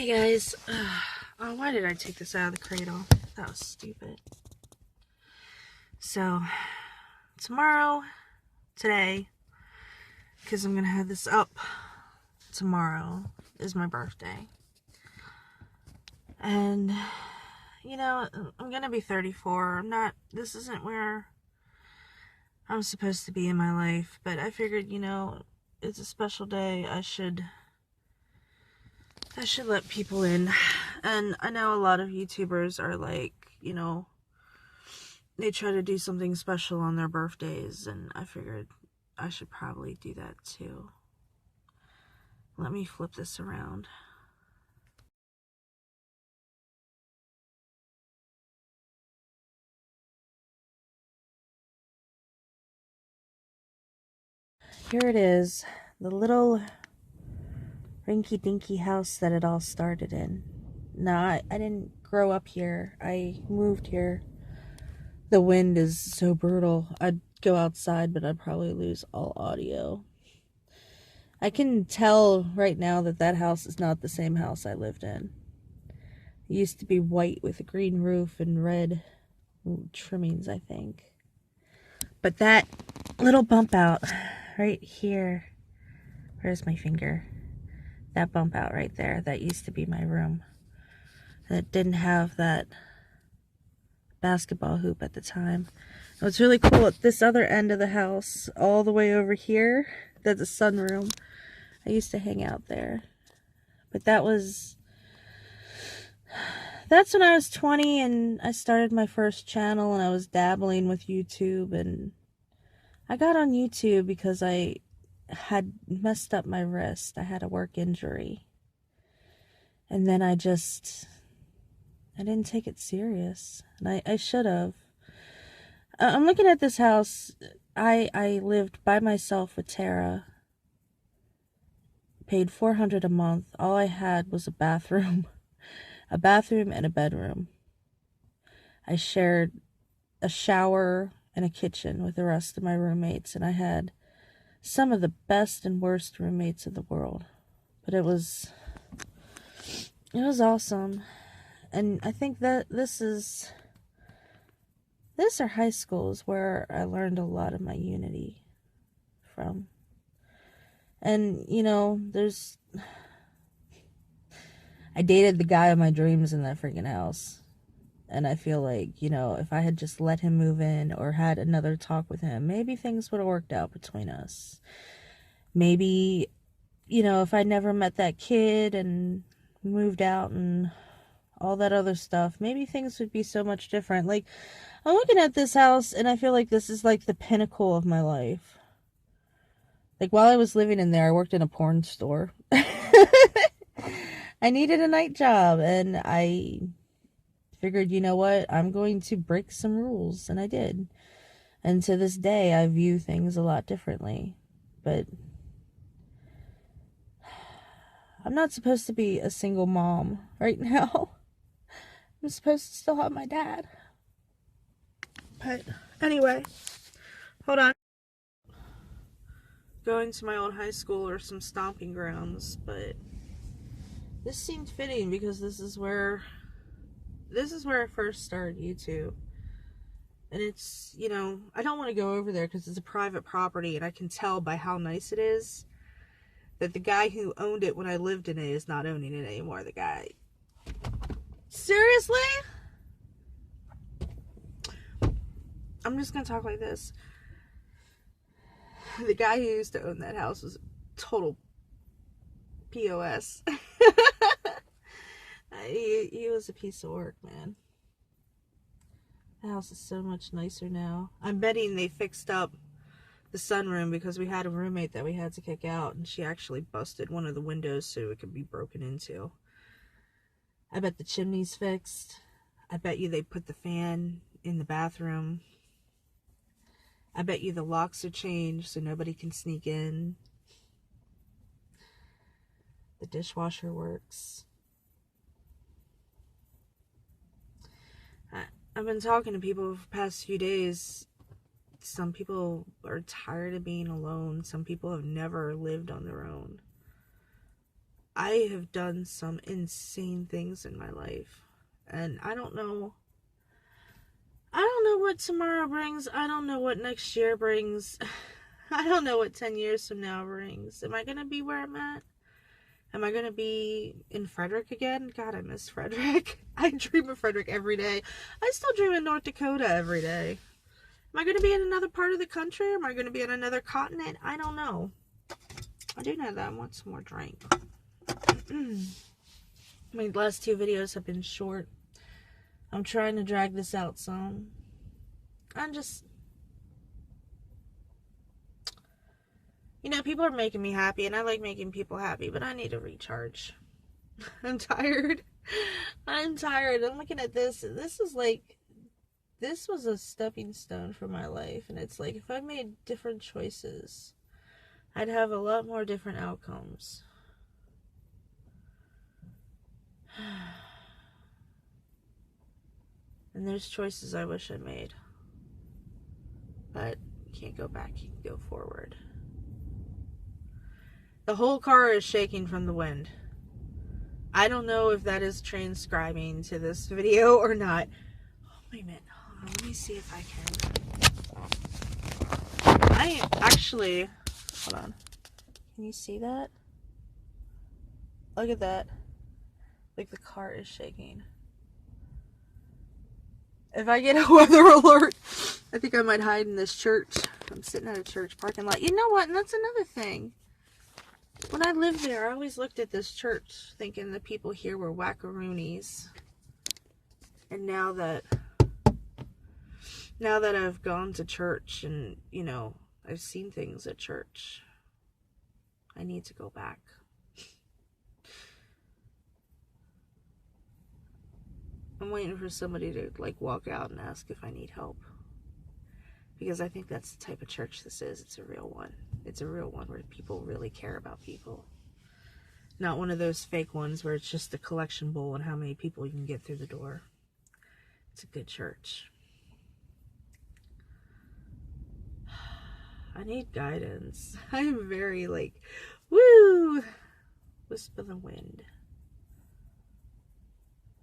Hey guys, oh, why did I take this out of the cradle? That was stupid. So, today, because I'm gonna have this up tomorrow, is my birthday. And, I'm gonna be 34. This isn't where I'm supposed to be in my life, but I figured, it's a special day. I should let people in. And I know a lot of YouTubers are like, they try to do something special on their birthdays, and I figured I should probably do that too. Let me flip this around. Here it is, the little rinky-dinky house that it all started in. Now, I didn't grow up here. I moved here. The wind is so brutal. I'd go outside, but I'd probably lose all audio. I can tell right now that house is not the same house I lived in. It used to be white with a green roof and red trimmings, I think. But that little bump out right here, where's my finger? That bump out right there, that used to be my room. And it didn't have that basketball hoop at the time. And what's really cool, at this other end of the house, all the way over here, that's a sunroom. I used to hang out there. But that's when I was 20 and I started my first channel, and I was dabbling with YouTube. And I got on YouTube because I had messed up my wrist. I had a work injury. And then I didn't take it serious. And I should have. I'm looking at this house. I lived by myself with Tara. Paid $400 a month. All I had was a bathroom. A bathroom and a bedroom. I shared a shower and a kitchen with the rest of my roommates, and I had some of the best and worst roommates in the world. But it was awesome. And I think that this or high school is where I learned a lot of my unity from. And, I dated the guy of my dreams in that freaking house. And I feel like, if I had just let him move in or had another talk with him, maybe things would have worked out between us. Maybe, if I never met that kid and moved out and all that other stuff, maybe things would be so much different. Like, I'm looking at this house and I feel like this is like the pinnacle of my life. Like, while I was living in there, I worked in a porn store. I needed a night job, and I figured, you know what, I'm going to break some rules, and I did. And to this day, I view things a lot differently. But I'm not supposed to be a single mom right now. I'm supposed to still have my dad. But anyway, hold on. Going to my old high school or some stomping grounds, but this seemed fitting because this is where I first started YouTube. And it's, I don't want to go over there because it's a private property, and I can tell by how nice it is that the guy who owned it when I lived in it is not owning it anymore. The guy. Seriously? I'm just going to talk like this. The guy who used to own that house was total POS. He was a piece of work, man. The house is so much nicer now. I'm betting they fixed up the sunroom because we had a roommate that we had to kick out, and she actually busted one of the windows so it could be broken into. I bet the chimney's fixed. I bet you they put the fan in the bathroom. I bet you the locks are changed so nobody can sneak in. The dishwasher works. I've been talking to people for the past few days. Some people are tired of being alone. Some people have never lived on their own. I have done some insane things in my life. And I don't know what tomorrow brings. I don't know what next year brings. I don't know what 10 years from now brings. Am I going to be where I'm at? Am I going to be in Frederick again? God, I miss Frederick. I dream of Frederick every day. I still dream of North Dakota every day. Am I going to be in another part of the country? Or am I going to be on another continent? I don't know. I do know that I want some more drink. My last 2 videos have been short. I'm trying to drag this out some. People are making me happy, and I like making people happy, but I need to recharge. I'm tired. I'm looking at this, and this was a stepping stone for my life, and it's like, if I made different choices, I'd have a lot more different outcomes. And there's choices I wish I made. But you can't go back, you can go forward. The whole car is shaking from the wind. I don't know if that is transcribing to this video or not. Oh, wait a minute. Hold on, let me see if I can. I actually... Hold on. Can you see that? Look at that. Like, the car is shaking. If I get a weather alert, I think I might hide in this church. I'm sitting at a church parking lot. You know what? And that's another thing. When I lived there, I always looked at this church thinking the people here were wackaroonies. And now that I've gone to church and, I've seen things at church, I need to go back. I'm waiting for somebody to, walk out and ask if I need help. Because I think that's the type of church this is. It's a real one. It's a real one where people really care about people. Not one of those fake ones where it's just a collection bowl and how many people you can get through the door. It's a good church. I need guidance. I am very, woo! Wisp of the wind.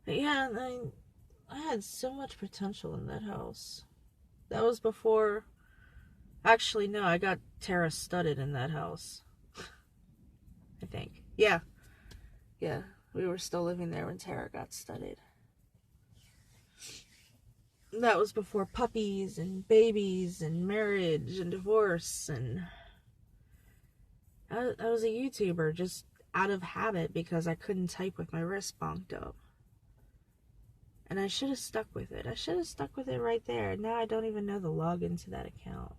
Yeah, I had so much potential in that house. That was before... Actually, no, I got Tara studded in that house. I think. Yeah. Yeah, we were still living there when Tara got studded. That was before puppies and babies and marriage and divorce. And I was a YouTuber just out of habit because I couldn't type with my wrist bonked up. And I should have stuck with it. I should have stuck with it right there. Now I don't even know the login to that account.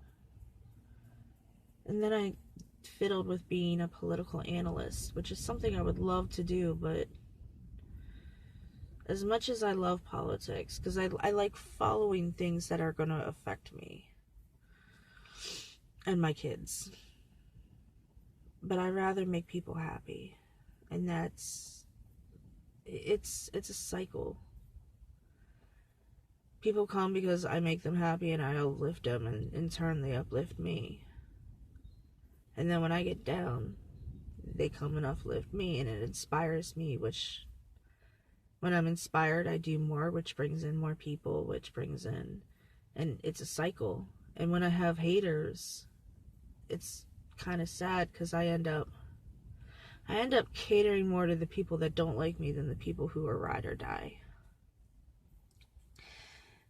And then I fiddled with being a political analyst, which is something I would love to do, but as much as I love politics, because I like following things that are going to affect me and my kids. But I'd rather make people happy. And it's a cycle. People come because I make them happy and I uplift them, and in turn they uplift me. And then when I get down, they come and uplift me, and it inspires me, which, when I'm inspired, I do more, which brings in more people, which brings in, and it's a cycle. And when I have haters, it's kind of sad, because I end up catering more to the people that don't like me than the people who are ride or die.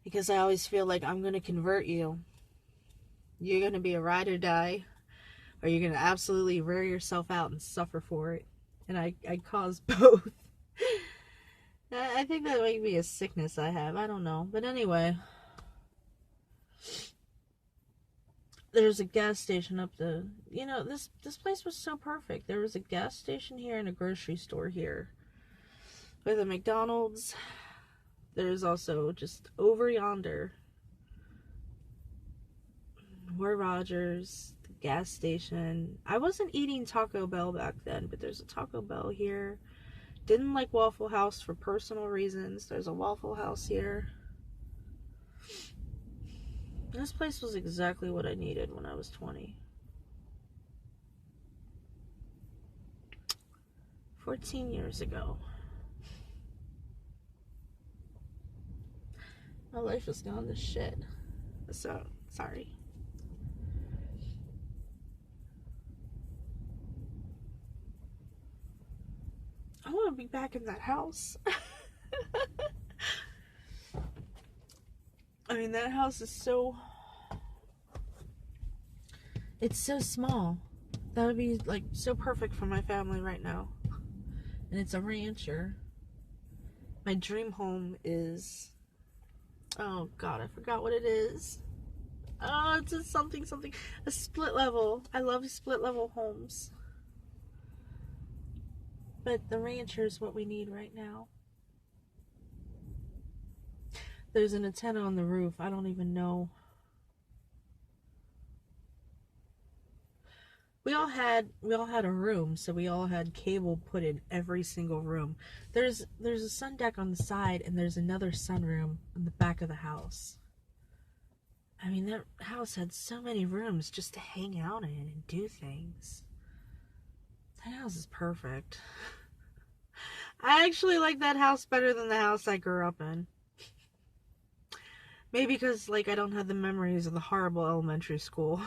Because I always feel like I'm going to convert you. You're going to be a ride or die, or you're going to absolutely wear yourself out and suffer for it. And I cause both. I think that might be a sickness I have. I don't know. But anyway, there's a gas station up the... this place was so perfect. There was a gas station here and a grocery store here. With a McDonald's. There's also just over yonder, Roy Rogers, the gas station. I wasn't eating Taco Bell back then, but there's a Taco Bell here. Didn't like Waffle House for personal reasons. There's a Waffle House here. This place was exactly what I needed when I was 20. 14 years ago. My life has gone to shit. So, sorry. I want to be back in that house. I mean, that house is so... It's so small. That would be, like, so perfect for my family right now. And it's a rancher. My dream home is... Oh, God, I forgot what it is. Oh, it's a something. A split level. I love split level homes. But the rancher is what we need right now. There's an antenna on the roof. I don't even know. We all had a room, so we all had cable put in every single room. There's a sun deck on the side, and there's another sunroom in the back of the house. I mean, that house had so many rooms just to hang out in and do things. That house is perfect. I actually like that house better than the house I grew up in. Maybe because, like, I don't have the memories of the horrible elementary school.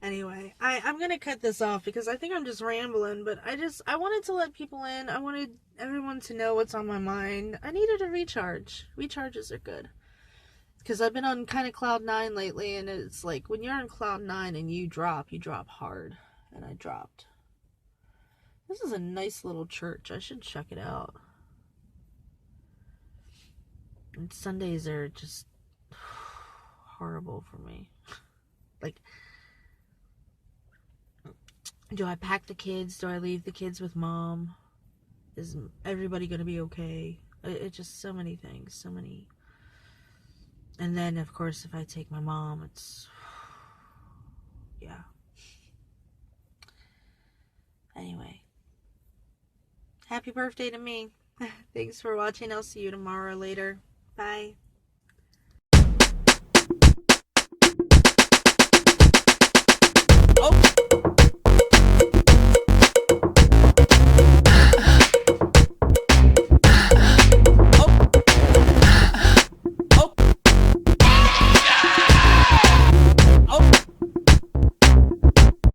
Anyway, I'm going to cut this off because I think I'm just rambling, but I wanted to let people in. I wanted everyone to know what's on my mind. I needed a recharge. Recharges are good. Because I've been on kind of cloud 9 lately, and it's like when you're on cloud 9 and you drop hard. And I dropped. This is a nice little church. I should check it out. And Sundays are just horrible for me. Like, do I pack the kids? Do I leave the kids with mom? Is everybody going to be okay? It's just so many things. So many. And then, of course, if I take my mom, it's... Yeah. Anyway. Happy birthday to me. Thanks for watching. I'll see you tomorrow or later. Bye. Oh!